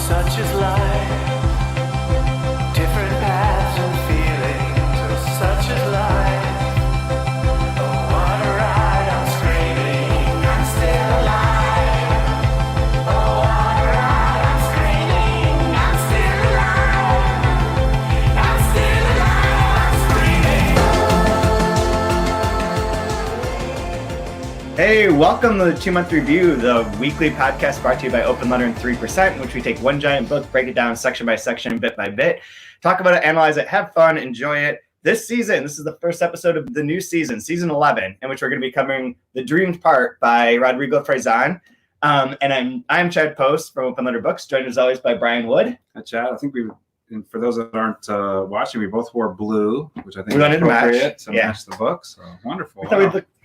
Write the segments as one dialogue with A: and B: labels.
A: Such is life. Different paths and feelings. Oh, such is life. Oh, what a ride. I'm screaming. I'm still alive. Oh, what a ride. I'm screaming. I'm still alive. I'm still alive. I'm screaming.
B: Hey, welcome to the 2-Month Review, the weekly podcast brought to you by Open Letter and 3%, in which we take one giant book, break it down section by section, bit by bit, talk about it, analyze it, have fun, enjoy it. This season, this is the first episode of the new season, season 11, in which we're going to be covering The Dreamed Part by Rodrigo Fresán. And I'm Chad Post from Open Letter Books, joined as always by Brian Wood.
C: Hi, Chad. I think and for those that aren't watching, we both wore blue, which I think
B: We wanted
C: is
B: to match.
C: appropriate to
B: Yeah.
C: match the book. So wonderful.
B: We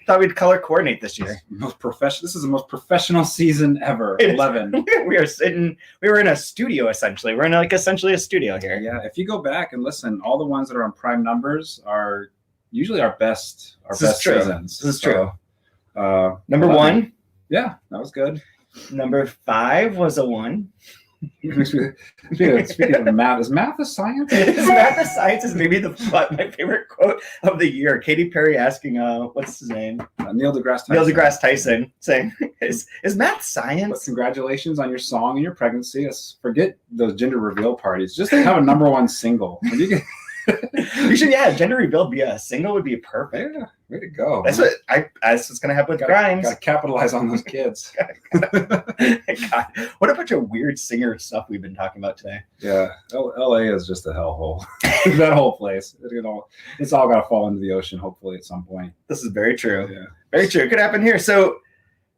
B: thought we'd color coordinate this year.
C: This is the most professional season ever. 11.
B: We were in a studio essentially. We're in essentially a studio here.
C: Yeah. If you go back and listen, all the ones that are on prime numbers are usually our best seasons.
B: This is true. Number
C: 11.
B: 1.
C: Yeah, that was good.
B: Number 5 was a 1.
C: Speaking of math, is math a science?
B: Is math a science is maybe my favorite quote of the year. Katy Perry asking, what's his name?
C: Neil deGrasse Tyson.
B: Neil deGrasse Tyson saying, is math science?
C: But congratulations on your song and your pregnancy. Forget those gender reveal parties. Just have a number one single.
B: You should, gender reveal be a single would be perfect.
C: Yeah, way to go.
B: That's what's going to happen with Grimes.
C: Got to capitalize on those kids.
B: God, what a bunch of weird singer stuff we've been talking about today.
C: Yeah, LA is just a hellhole. That whole place. It's all got to fall into the ocean, hopefully, at some point.
B: This is very true.
C: Yeah.
B: Very true. It could happen here. So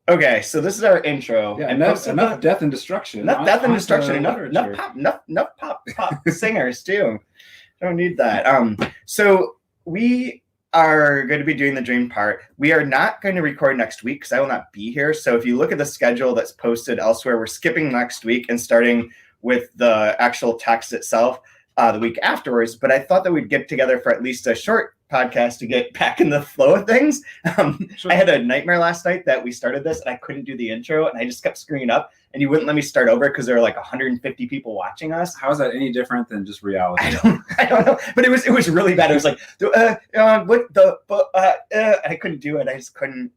B: this is our intro.
C: Yeah, enough death and destruction.
B: Enough death and destruction. Enough pop singers, too. Don't need that. So we are going to be doing the Dream Part. We are not going to record next week because I will not be here. So if you look at the schedule that's posted elsewhere, we're skipping next week and starting with the actual text itself the week afterwards. But I thought that we'd get together for at least a short podcast to get back in the flow of things.
C: Sure.
B: I had a nightmare last night that we started this and I couldn't do the intro and I just kept screwing up and you wouldn't let me start over because there were like 150 people watching us.
C: How is that any different than just reality?
B: I don't know, but it was really bad. It was like I couldn't do it. I just couldn't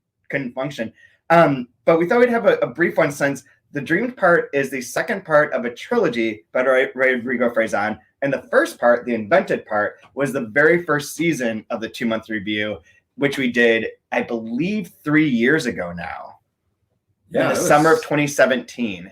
B: function. But we thought we'd have a brief one since The Dreamed Part is the second part of a trilogy by Rodrigo Fresán. And the first part, the invented part, was the very first season of the 2-Month Review, which we did, I believe, 3 years ago now.
C: Yeah,
B: in the summer of 2017.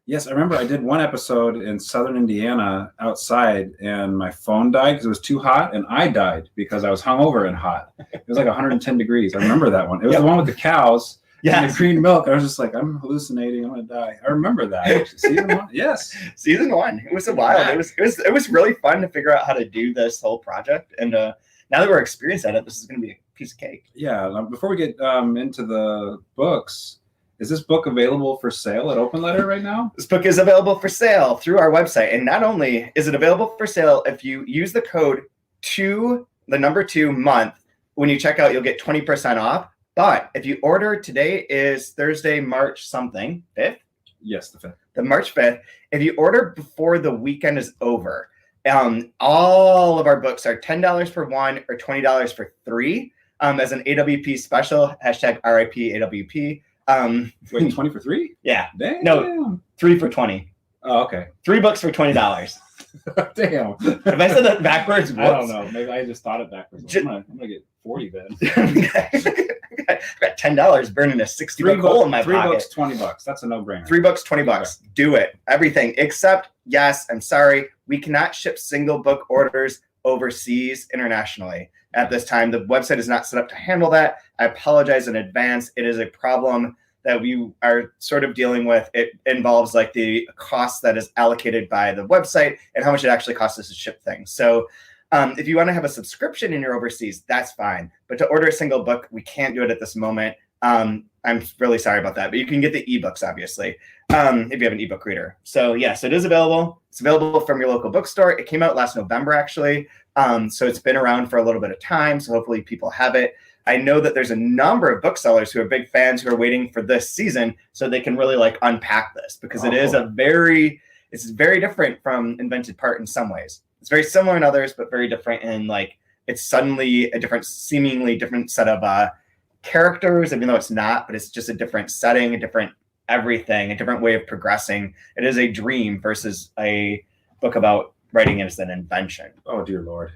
C: Yes, I remember I did one episode in southern Indiana outside, and my phone died because it was too hot, and I died because I was hungover and hot. It was like 110 degrees. I remember that one. It was the one with the cows.
B: Yeah,
C: and the green milk. I was just like, I'm hallucinating. I'm gonna die. I remember that. Season 1. Yes,
B: season 1. It was a while. It was really fun to figure out how to do this whole project. And now that we're experienced at it, this is gonna be a piece of cake.
C: Yeah. Before we get into the books, is this book available for sale at Open Letter right now?
B: This book is available for sale through our website, and not only is it available for sale, if you use the code 2 month when you check out, you'll get 20% off. But if you order, today is Thursday, March something, 5th?
C: Yes, the 5th.
B: The March 5th. If you order before the weekend is over, all of our books are $10 for 1 or $20 for 3 as an AWP special, hashtag RIP AWP.
C: Wait, 20 for 3?
B: Yeah.
C: Damn.
B: No, 3 for 20.
C: Oh, okay.
B: 3 books for $20.
C: Damn.
B: If I said that backwards,
C: I don't know. Maybe I just thought it backwards. I'm gonna get 40 then.
B: I got $10 burning a $60 hole in my pocket.
C: 3 books, $20. That's a no-brainer.
B: 3 books, $20. Okay. Do it. Everything except, yes, I'm sorry, we cannot ship single book orders overseas internationally at this time. The website is not set up to handle that. I apologize in advance. It is a problem that we are sort of dealing with. It involves like the cost that is allocated by the website and how much it actually costs us to ship things. So if you want to have a subscription and you're overseas, that's fine. But to order a single book, we can't do it at this moment. I'm really sorry about that. But you can get the ebooks, obviously, if you have an ebook reader. So yes, it is available. It's available from your local bookstore. It came out last November, actually. So it's been around for a little bit of time. So hopefully people have it. I know that there's a number of booksellers who are big fans who are waiting for this season so they can really like unpack this because it is a very It's very different from Invented Part in some ways. It's very similar in others, but very different in like it's suddenly a different, seemingly different set of characters, even though it's not, but it's just a different setting, a different everything, a different way of progressing. It is a dream versus a book about writing as an invention.
C: Oh dear Lord.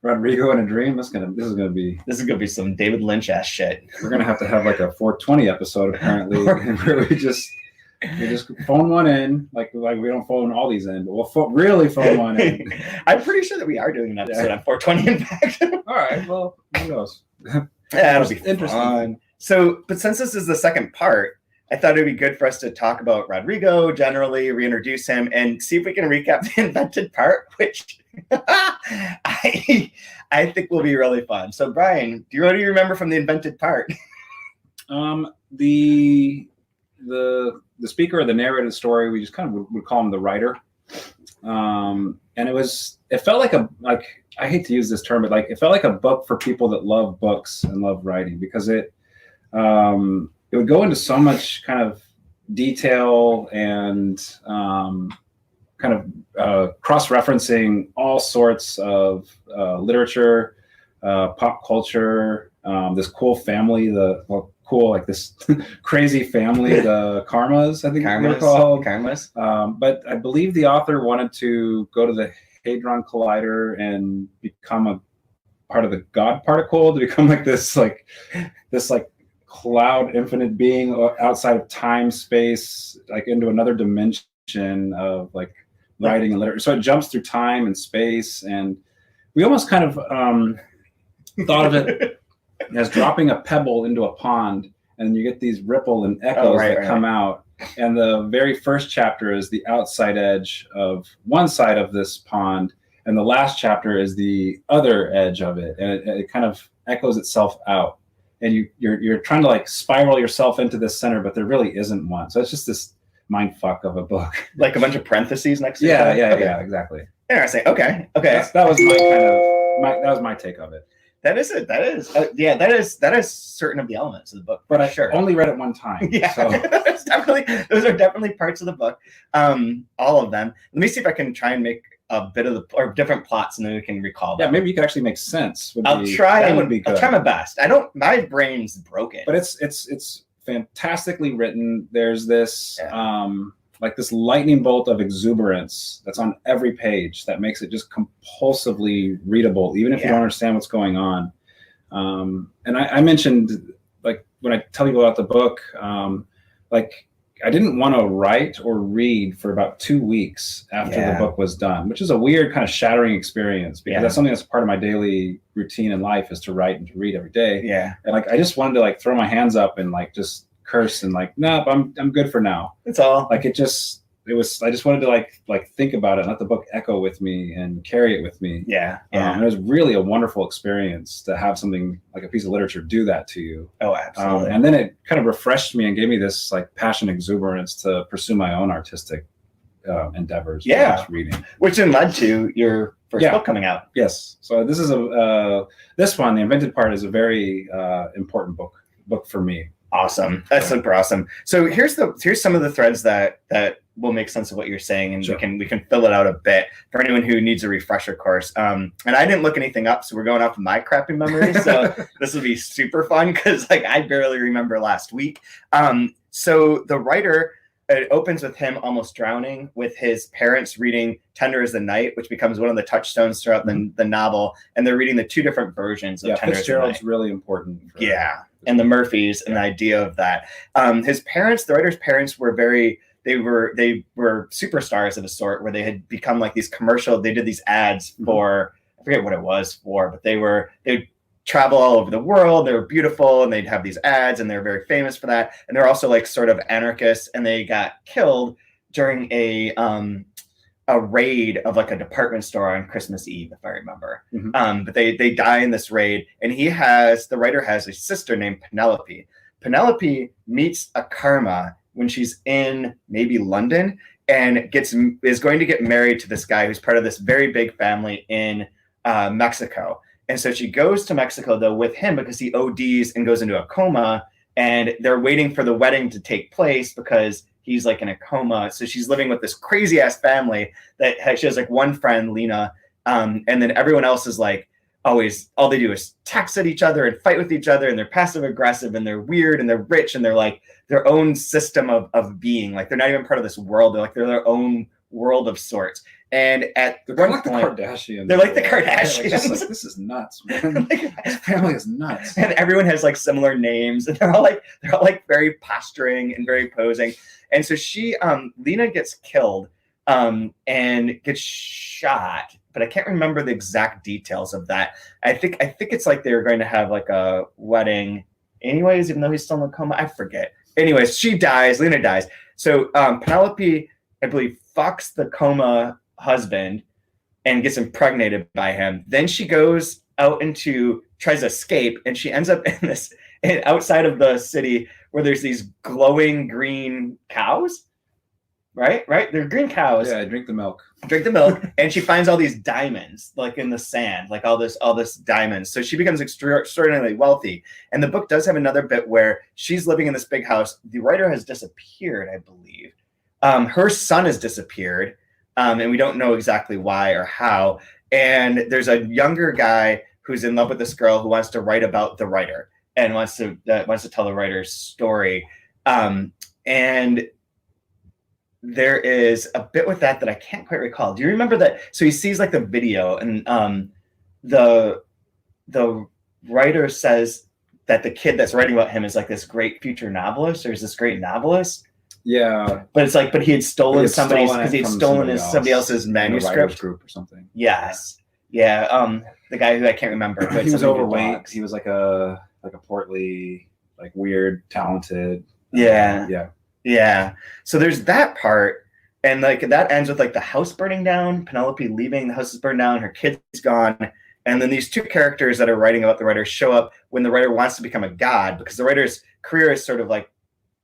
C: Rodrigo in a dream. This is gonna be
B: some David Lynch ass shit.
C: We're gonna have to have like a 420 episode apparently, where we just phone one in, like we don't phone all these in, but we'll really phone one in.
B: I'm pretty sure that we are doing an episode on 420 in fact.
C: All right, well, who knows?
B: Yeah, it'll be
C: interesting.
B: Fun. So, but since this is the second part, I thought it'd be good for us to talk about Rodrigo generally, reintroduce him, and see if we can recap the Invented Part, which I think will be really fun. So, Brian, what do you remember from the Invented Part?
C: The speaker of the narrated story, we just kind of would call him the writer. And it felt like I hate to use this term, but like it felt like a book for people that love books and love writing, because it would go into so much kind of detail and kind of cross-referencing all sorts of literature, pop culture, this cool family, this crazy family, the Karmas, I think they're called.
B: Karmas.
C: But I believe the author wanted to go to the Hadron Collider and become a part of the God particle, to become like this cloud infinite being outside of time, space, like into another dimension of like writing and literature. So it jumps through time and space, and we almost kind of thought of it as dropping a pebble into a pond, and you get these ripple and echoes that come out. And the very first chapter is the outside edge of one side of this pond, and the last chapter is the other edge of it, and it kind of echoes itself out. And you're trying to like spiral yourself into this center, but there really isn't one. So it's just this mind fuck of a book,
B: like a bunch of parentheses next to it.
C: Yeah, exactly.
B: Interesting. Okay.
C: That was my take of it.
B: That is certain of the elements of the book.
C: But I only read it one time.
B: Yeah,
C: so.
B: those are definitely parts of the book. All of them. Let me see if I can try and make a bit of or different plots, and then we can recall them.
C: Yeah, maybe you could actually make sense.
B: I'll try my best. My brain's broken.
C: But it's fantastically written. There's this like this lightning bolt of exuberance that's on every page that makes it just compulsively readable, even if you don't understand what's going on. And I mentioned, like, when I tell people about the book, like, I didn't want to write or read for about 2 weeks after the book was done, which is a weird kind of shattering experience, because that's something that's part of my daily routine in life, is to write and to read every day.
B: Yeah.
C: And like, I just wanted to like throw my hands up and like just curse and like, nope, I'm good for now.
B: That's all.
C: Like I just wanted to like think about it and let the book echo with me and carry it with me.
B: Yeah.
C: And it was really a wonderful experience to have something like a piece of literature do that to you.
B: Oh, absolutely.
C: And then it kind of refreshed me and gave me this like passion, exuberance to pursue my own artistic endeavors. Reading,
B: which then led to your first book coming out.
C: Yes. So this is this one, The Invented Part, is a very important book for me.
B: Awesome. That's super awesome. So here's some of the threads that will make sense of what you're saying, and we can fill it out a bit for anyone who needs a refresher course. And I didn't look anything up, so we're going off of my crappy memory. So this will be super fun, because like I barely remember last week. So the writer, it opens with him almost drowning, with his parents reading Tender as the Night, which becomes one of the touchstones throughout the novel. And they're reading the two different versions of Tender as the Night.
C: Fitzgerald's really important.
B: And the Murphys and the idea of that. His parents, the writer's parents, were they were superstars of a sort, where they had become like these they did these ads for, I forget what it was for, but they'd travel all over the world. They were beautiful, and they'd have these ads, and they're very famous for that. And they're also like sort of anarchists, and they got killed during a raid of like a department store on Christmas Eve, if I remember. But they die in this raid, and the writer has a sister named Penelope. Penelope meets a karma when she's in maybe London, and is going to get married to this guy who's part of this very big family in Mexico. And so she goes to Mexico, though, with him, because he ODs and goes into a coma, and they're waiting for the wedding to take place because he's like in a coma. So she's living with this crazy ass family she has like one friend, Lena, and then everyone else is like always, all they do is text at each other and fight with each other, and they're passive aggressive and they're weird and they're rich and they're like their own system of being. Like they're not even part of this world. They're their own world of sorts. And at
C: They're
B: one
C: like the
B: point,
C: Kardashians.
B: they're like the
C: Like,
B: Kardashians.
C: just like, this is nuts, man. This family is nuts.
B: And everyone has like similar names, and they're all like very posturing and very posing. And so Lena gets killed and gets shot, but I can't remember the exact details of that. I think it's like they were going to have like a wedding anyways, even though he's still in a coma. I forget. Anyways, she dies. Lena dies. So Penelope, I believe, fucks the coma husband and gets impregnated by him. Then she goes out tries to escape, and she ends up outside of the city where there's these glowing green cows. Right? They're green cows.
C: Yeah, drink the milk.
B: And she finds all these diamonds like in the sand, like all this diamonds. So she becomes extraordinarily wealthy. And the book does have another bit where she's living in this big house. The writer has disappeared, I believe. Her son has disappeared, and we don't know exactly why or how. And there's a younger guy who's in love with this girl who wants to write about the writer and wants to tell the writer's story. And there is a bit with that I can't quite recall. Do you remember that? So he sees like the video, and the writer says that the kid that's writing about him is like this great future novelist, or is this great novelist.
C: Yeah,
B: but he had stolen somebody else's
C: the
B: manuscript
C: group or something.
B: Yes, yeah. The guy who I can't remember. But
C: He was overweight. He was like a portly, like weird, talented.
B: Yeah. So there's that part, and like that ends with like the house burning down, Penelope leaving, the house is burned down, her kid's gone, and then these two characters that are writing about the writer show up when the writer wants to become a god, because the writer's career is sort of like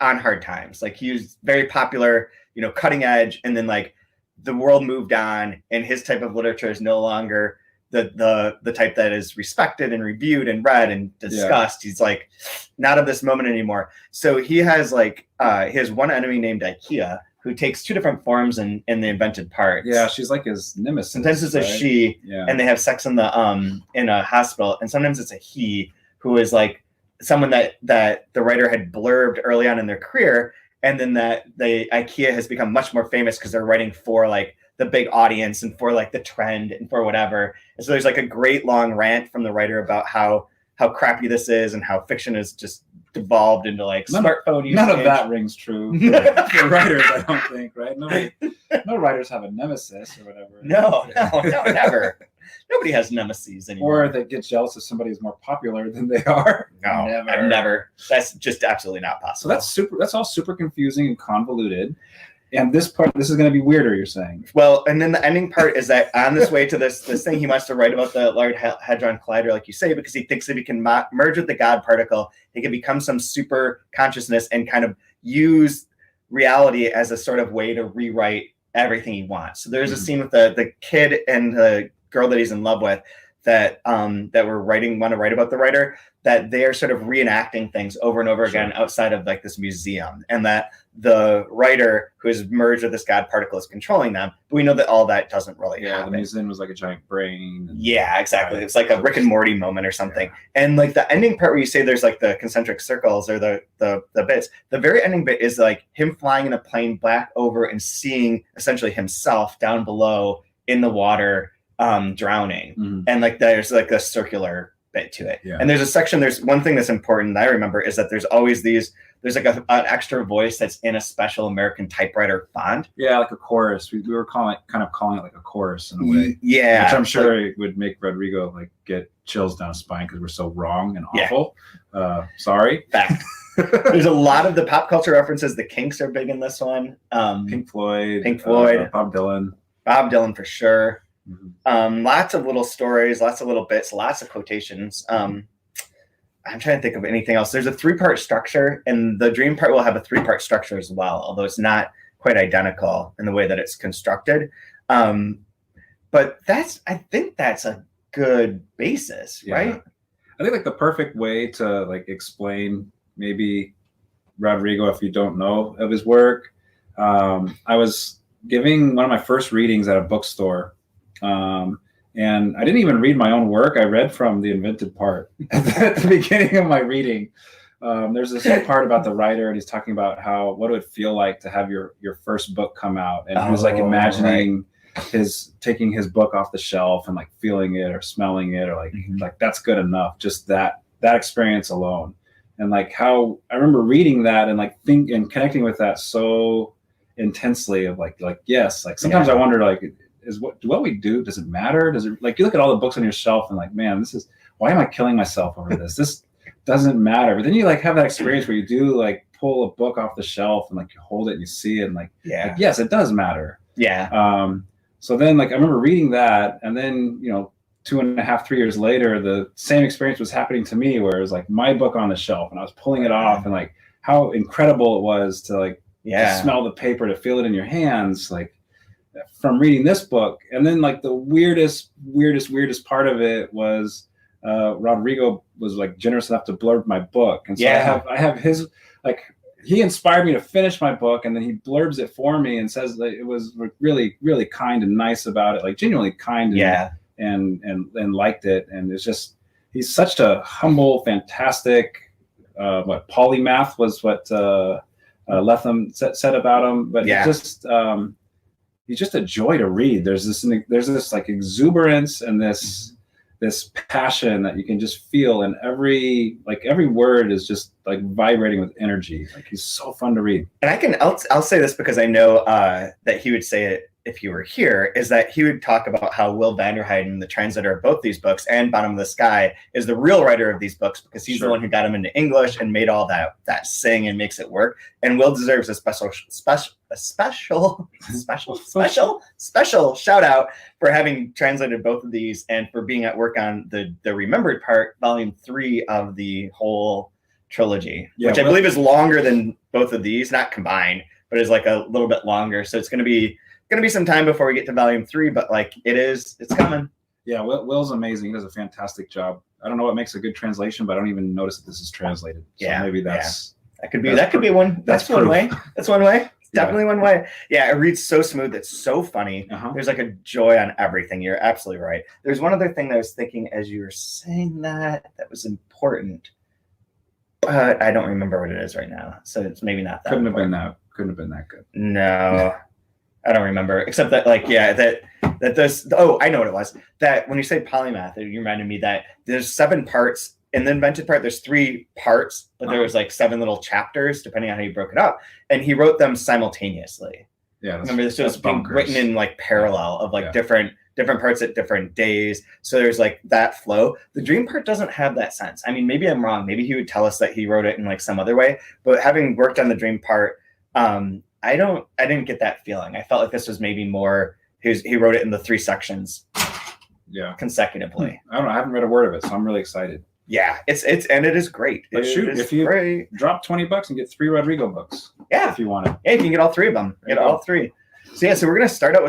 B: on hard times. Like he was very popular, cutting edge, and then like the world moved on, and his type of literature is no longer the type that is respected and reviewed and read and discussed. Yeah. He's like not of this moment anymore. So he has like his one enemy named IKEA, who takes two different forms in the invented parts.
C: Yeah, she's like his nemesis.
B: Sometimes it's a she, and they have sex in a hospital, and sometimes it's a he, who is like someone that the writer had blurbed early on in their career, and then that the IKEA has become much more famous because they're writing for like the big audience and for like the trend and for whatever. And so there's like a great long rant from the writer about how crappy this is and how fiction is just devolved into like smartphone usage.
C: None of that rings true for writers, I don't think, right? No writers have a nemesis or whatever.
B: No, never. Nobody has nemesis anymore.
C: Or they get jealous if somebody is more popular than they are.
B: No, never. That's just absolutely not possible.
C: So that's all super confusing and convoluted. And this is going to be weirder, you're saying?
B: Well, and then the ending part is that on this way to this thing, he wants to write about the Large Hadron Collider, like you say, because he thinks if he can merge with the God particle, he can become some super consciousness and kind of use reality as a sort of way to rewrite everything he wants. So there's a scene with the kid and the girl that he's in love with that want to write about the writer, that they are sort of reenacting things over and over again outside of like this museum, and that the writer who is merged with this God particle is controlling them. But we know that all that doesn't really happen.
C: The museum was like a giant brain.
B: Yeah, exactly. It's like a Rick and Morty moment or something. Yeah. And like the ending part where you say there's like the concentric circles or the bits, the very ending bit is like him flying in a plane back over and seeing essentially himself down below in the water, drowning. And like there's like a circular bit to it. And there's one thing that's important that I remember is that there's always there's like an extra voice that's in a special American typewriter font.
C: Yeah, like a chorus. We were calling it like a chorus in a way.
B: Yeah.
C: Which I'm sure would make Rodrigo like get chills down his spine because we're so wrong and awful. Sorry.
B: Fact. There's a lot of the pop culture references. The Kinks are big in this one.
C: Pink Floyd. Bob
B: Dylan for sure. Lots of little stories, lots of little bits, lots of quotations. I'm trying to think of anything else. There's a 3-part structure, and the dream part will have a 3-part structure as well, although it's not quite identical in the way that it's constructed. But I think that's a good basis, right?
C: I think like the perfect way to like explain maybe Rodrigo, if you don't know of his work, I was giving one of my first readings at a bookstore. And I didn't even read my own work. I read from the invented part at the beginning of my reading. There's this part about the writer, and he's talking about what it would feel like to have your first book come out. And he was like imagining taking his book off the shelf and like feeling it or smelling it, or like that's good enough. Just that experience alone. And like how I remember reading that and like and connecting with that so intensely of like yes, like sometimes I wonder like, what we do, does it matter? Does it, like, you look at all the books on your shelf and like, man, why am I killing myself over this? This doesn't matter. But then you like have that experience where you do like pull a book off the shelf and like you hold it and you see it and like yes, it does matter. So then like I remember reading that, and then 2.5, 3 years later, the same experience was happening to me, where it was like my book on the shelf and I was pulling it off, and like how incredible it was to like to smell the paper, to feel it in your hands, like from reading this book. And then like the weirdest part of it was Rodrigo was like generous enough to blurb my book, and so I have his, like, he inspired me to finish my book, and then he blurbs it for me and says that it was really, really kind and nice about it, like genuinely kind and liked it. And it's just, he's such a humble, fantastic, polymath was what Lethem said about him. But he's just a joy to read. There's this like exuberance and this passion that you can just feel, and every word is just like vibrating with energy. Like, he's so fun to read.
B: And I'll say this because I know that he would say it if you were here, is that he would talk about how Will Vanderhyden, the translator of both these books, and Bottom of the Sky, is the real writer of these books, because he's the one who got them into English and made all that sing and makes it work. And Will deserves a special shout out for having translated both of these, and for being at work on the Remembered Part, volume 3 of the whole trilogy, which I believe is longer than both of these, not combined, but is like a little bit longer. So it's going to be some time before we get to volume 3, but like it's coming.
C: Yeah, Will's amazing. He does a fantastic job. I don't know what makes a good translation, but I don't even notice that this is translated. So maybe that could be one. That's one way. That's one way. Definitely one way. Yeah, it reads so smooth. It's so funny. There's like a joy on everything. You're absolutely right. There's one other thing that I was thinking as you were saying that was important. I don't remember what it is right now, so it's maybe not that. Couldn't have been that good. No, I don't remember. Except that, like, that this. Oh, I know what it was. That when you say polymath, it reminded me that there's 7 parts. In the invented part, there's 3 parts, but there was like 7 little chapters, depending on how you broke it up. And he wrote them simultaneously. Yeah, remember this was being written in like parallel of like different parts at different days. So there's like that flow. The dream part doesn't have that sense. I mean, maybe I'm wrong. Maybe he would tell us that he wrote it in like some other way. But having worked on the dream part, I didn't get that feeling. I felt like this was maybe more he wrote it in the 3 sections. Consecutively. I don't know. I haven't read a word of it, so I'm really excited.
B: Yeah, it is great.
C: But if you drop $20 and get 3 Rodrigo books, if you want it,
B: you can get all 3 of them. Get all 3. So we're gonna start out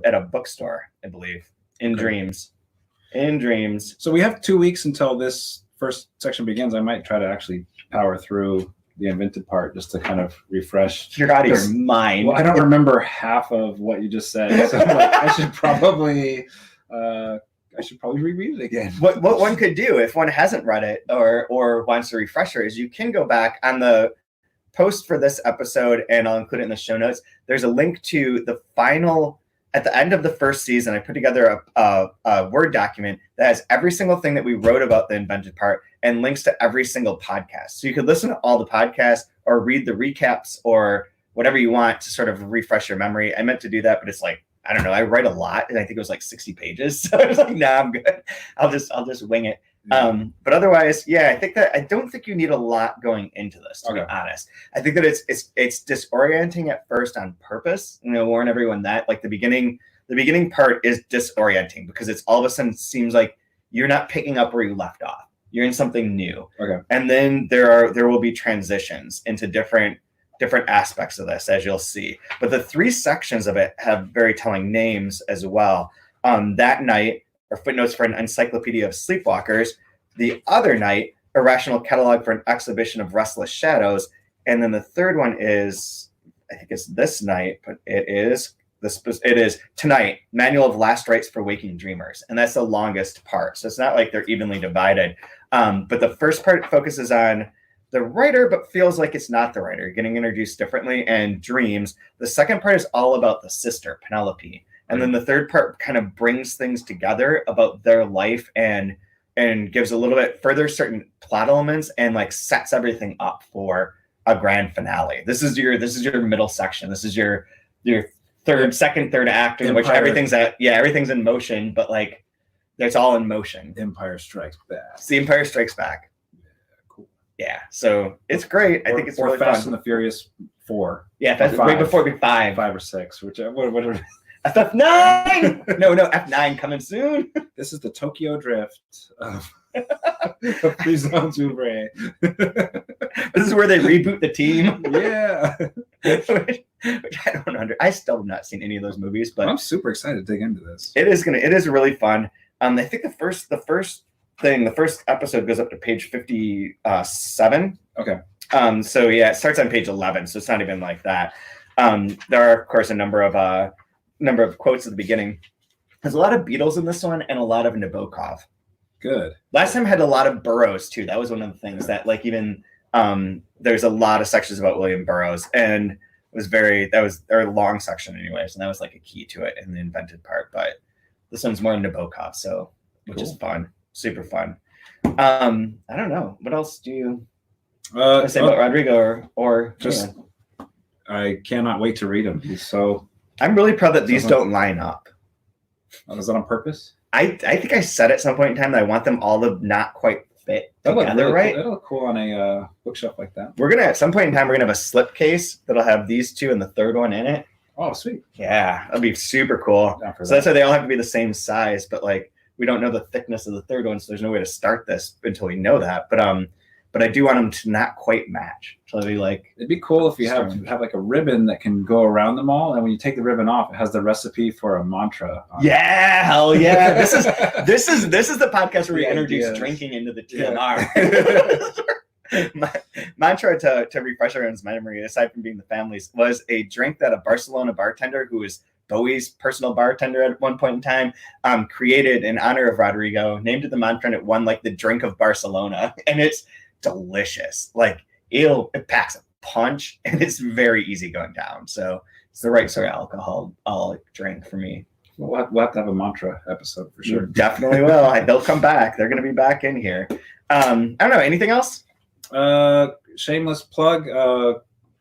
B: at a bookstore, I believe, in Dreams. So we have 2 weeks until this first section begins. I might try to actually power through the invented part just to kind of refresh. You're out of your mind.
C: Well, I don't remember half of what you just said, so I should probably. Reread it again.
B: What one could do if one hasn't read it or wants a refresher is you can go back on the post for this episode, and I'll include it in the show notes. There's a link to the final, at the end of the first season, I put together a Word document that has every single thing that we wrote about the invented part and links to every single podcast. So you could listen to all the podcasts or read the recaps or whatever you want to sort of refresh your memory. I meant to do that, but it's like, I don't know. I write a lot, and I think it was like 60 pages. So I was like, nah, I'm good. I'll just wing it. But otherwise, I don't think you need a lot going into this, to be honest. I think that it's disorienting at first on purpose. Warn everyone that like the beginning part is disorienting because it's all of a sudden seems like you're not picking up where you left off. You're in something new. And then there will be transitions into different aspects of this, as you'll see. But the 3 sections of it have very telling names as well. That night, or footnotes for an encyclopedia of sleepwalkers. The other night, a rational catalog for an exhibition of restless shadows. And then the third one is I think it's this night, but it is tonight, Manual of Last Rites for Waking Dreamers. And that's the longest part. So it's not like they're evenly divided. But the first part focuses on the writer, but feels like it's not the writer, getting introduced differently, and dreams. The second part is all about the sister, Penelope. And then the third part kind of brings things together about their life and gives a little bit further certain plot elements and like sets everything up for a grand finale. This is your middle section. This is your third act in which everything's in motion, but like it's all in motion.
C: Empire Strikes Back.
B: It's the Empire Strikes Back.
C: Yeah, cool.
B: Yeah, so it's great. I think it's really
C: Fast
B: fun.
C: and the Furious 4.
B: Yeah, Fast, way before it'd be 5.
C: 5 or 6, whatever.
B: FF9! No, F9 coming soon.
C: This is the Tokyo Drift of Fresán.
B: This is where they reboot the team.
C: Yeah.
B: which I don't under. I still have not seen any of those movies, but
C: I'm super excited to dig into this.
B: It is really fun. I think the first episode goes up to page 57.
C: Okay.
B: So yeah, it starts on page 11, so it's not even like that. There are of course a number of quotes at the beginning. There's a lot of Beatles in this one and a lot of Nabokov.
C: Good.
B: Last time had a lot of Burroughs too. That was one of the things that like even there's a lot of sections about William Burroughs, and that was a long section anyways, and that was like a key to it in the invented part. But this one's more Nabokov, so which is fun, super fun. I don't know. What else do you say about Rodrigo or
C: just? Yeah. I cannot wait to read him. He's so.
B: I'm really proud that these don't line up.
C: Was that on purpose?
B: I think I said at some point in time that I want them all to not quite fit together, right?
C: That'll look cool on a bookshelf like that.
B: We're gonna at some point in time we're gonna have a slipcase that'll have these two and the third one in it.
C: Oh, sweet!
B: Yeah, that'd be super cool. So that's why they all have to be the same size, but like we don't know the thickness of the third one, so there's no way to start this until we know that. But I do want them to not quite match. So it'd be like
C: it'd be cool if you have like a ribbon that can go around them all, and when you take the ribbon off, it has the recipe for a mantra.
B: Yeah, hell yeah! This is the podcast where we introduce drinking into the TMR. My mantra to refresh everyone's memory, aside from being the families, was a drink that a Barcelona bartender who was Bowie's personal bartender at one point in time created in honor of Rodrigo, named it the mantra, and it won like the drink of Barcelona, and it's delicious. Like it packs a punch and it's very easy going down. So it's the right sort of alcohol drink for me.
C: We'll have to have a mantra episode for sure.
B: Definitely will. They'll come back. They're going to be back in here. I don't know. Anything else?
C: Shameless plug.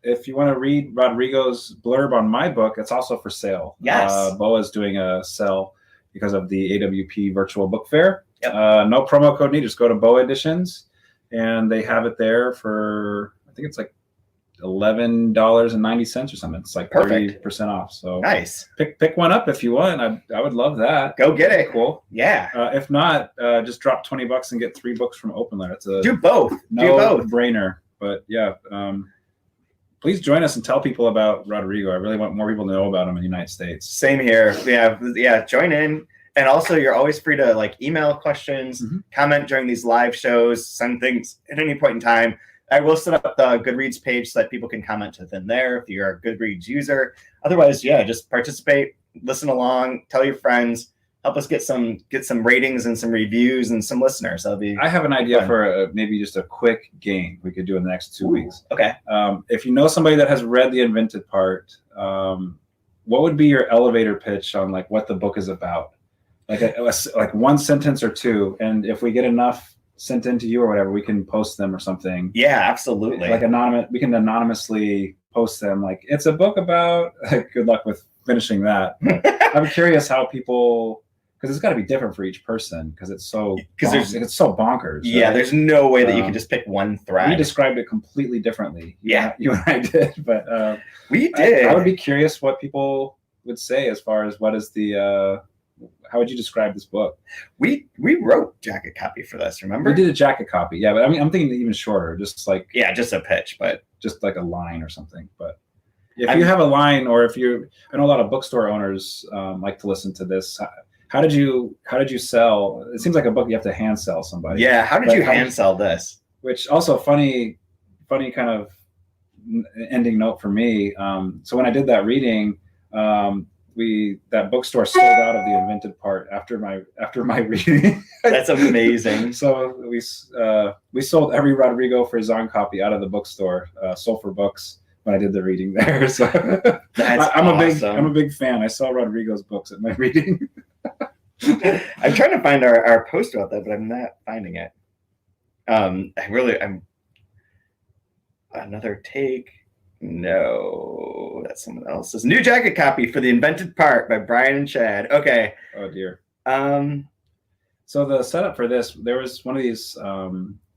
C: If you want to read Rodrigo's blurb on my book, it's also for sale.
B: Yes.
C: BOA's doing a sale because of the AWP virtual book fair.
B: Yep.
C: No promo code needed. Just go to BOA Editions, and they have it there for, I think it's like $11.90 or something. It's like 30% off. So
B: nice.
C: Pick one up if you want. I would love that.
B: Go get it.
C: Cool.
B: Yeah.
C: If not, just drop $20 and get 3 books from OpenLetter. It's a
B: do both.
C: brainer. But yeah, please join us and tell people about Rodrigo. I really want more people to know about him in the United States.
B: Same here. Yeah. Join in. And also, you're always free to like email questions, comment during these live shows, send things at any point in time. I will set up the Goodreads page so that people can comment within there if you're a Goodreads user. Otherwise, yeah, just participate, listen along, tell your friends, help us get some ratings and some reviews and some listeners.
C: I have an idea for maybe just a quick game we could do in the next 2 weeks.
B: Okay.
C: If you know somebody that has read the invented part, what would be your elevator pitch on like what the book is about? Like one sentence or two, and if we get enough sent in to you or whatever, we can post them or something.
B: Yeah, absolutely.
C: Like we can anonymously post them. Like it's a book about. Good luck with finishing that. I'm curious how people, because it's got to be different for each person because it's so bonkers.
B: Yeah,
C: right?
B: There's no way that you can just pick one thread.
C: We described it completely differently.
B: Yeah,
C: you and I did, but
B: we did.
C: I would be curious what people would say as far as what is the. How would you describe this book?
B: We wrote jacket copy for this, remember?
C: We did a jacket copy, yeah. But I mean, I'm thinking even shorter, just like
B: just a pitch, but
C: just like a line or something. But if you have a line, or I know a lot of bookstore owners like to listen to this. How did you sell? It seems like a book you have to hand sell somebody.
B: Yeah, how did you hand sell this?
C: Which also funny kind of ending note for me. So when I did that reading, that bookstore sold out of the invented part after my reading.
B: That's amazing.
C: So we sold every Rodrigo Fresán copy out of the bookstore, Sulfur Books, when I did the reading there. So I'm
B: awesome.
C: a big fan. I saw Rodrigo's books at my reading.
B: I'm trying to find our post about that, but I'm not finding it. I'm another take. No, that's someone else's. New jacket copy for The Invented Part by Brian and Chad. Okay.
C: Oh dear.
B: So
C: the setup for this, there was one of these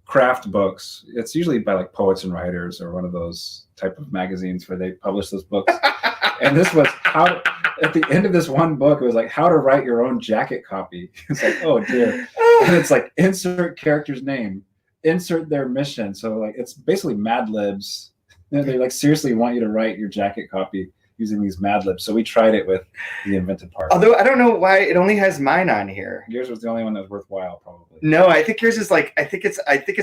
C: craft books. It's usually by like poets and writers or one of those type of magazines where they publish those books. And this was at the end of this one book, it was like how to write your own jacket copy. It's like, oh dear. And it's like insert character's name, insert their mission. So like it's basically Mad Libs. They like seriously want you to write your jacket copy using these Mad Libs. So we tried it with The Invented Part.
B: Although I don't know why it only has mine on here.
C: Yours was the only one that was worthwhile, probably.
B: No, I think yours is like I think it's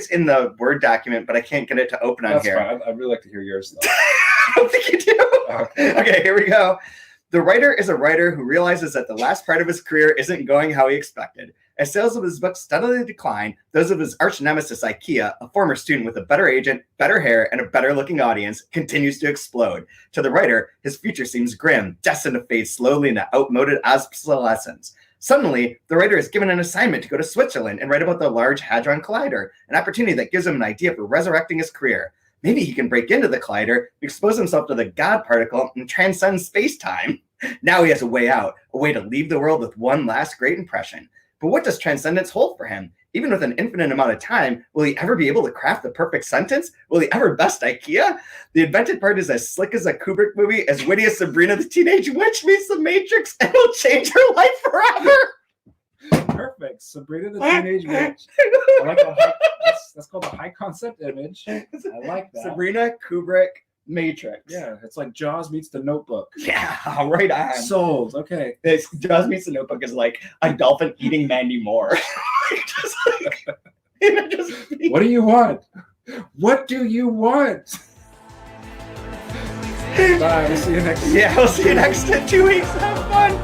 B: in the Word document, but I can't get it to open on here.
C: Fine. I'd really like to hear yours though.
B: I don't think you do. Okay, here we go. The writer is a writer who realizes that the last part of his career isn't going how he expected. As sales of his books steadily decline, those of his arch nemesis IKEA, a former student with a better agent, better hair, and a better-looking audience, continues to explode. To the writer, his future seems grim, destined to fade slowly into outmoded obsolescence. Suddenly, the writer is given an assignment to go to Switzerland and write about the Large Hadron Collider, an opportunity that gives him an idea for resurrecting his career. Maybe he can break into the collider, expose himself to the God particle, and transcend space-time. Now he has a way out, a way to leave the world with one last great impression. But what does transcendence hold for him? Even with an infinite amount of time, will he ever be able to craft the perfect sentence? Will he ever best IKEA? The Invented Part is as slick as a Kubrick movie, as witty as Sabrina the Teenage Witch meets the Matrix, and will change her life forever.
C: Perfect. Sabrina the Teenage Witch. I like that. That's called a high concept image. I like that.
B: Sabrina, Kubrick, Matrix.
C: Yeah, it's like Jaws meets The Notebook.
B: Yeah, right on.
C: Sold. Okay.
B: Jaws meets The Notebook is like a dolphin eating Mandy Moore.
C: What do you want? What do you want? Bye. We'll see you next.
B: Yeah, we'll see you next 2 weeks. Have fun.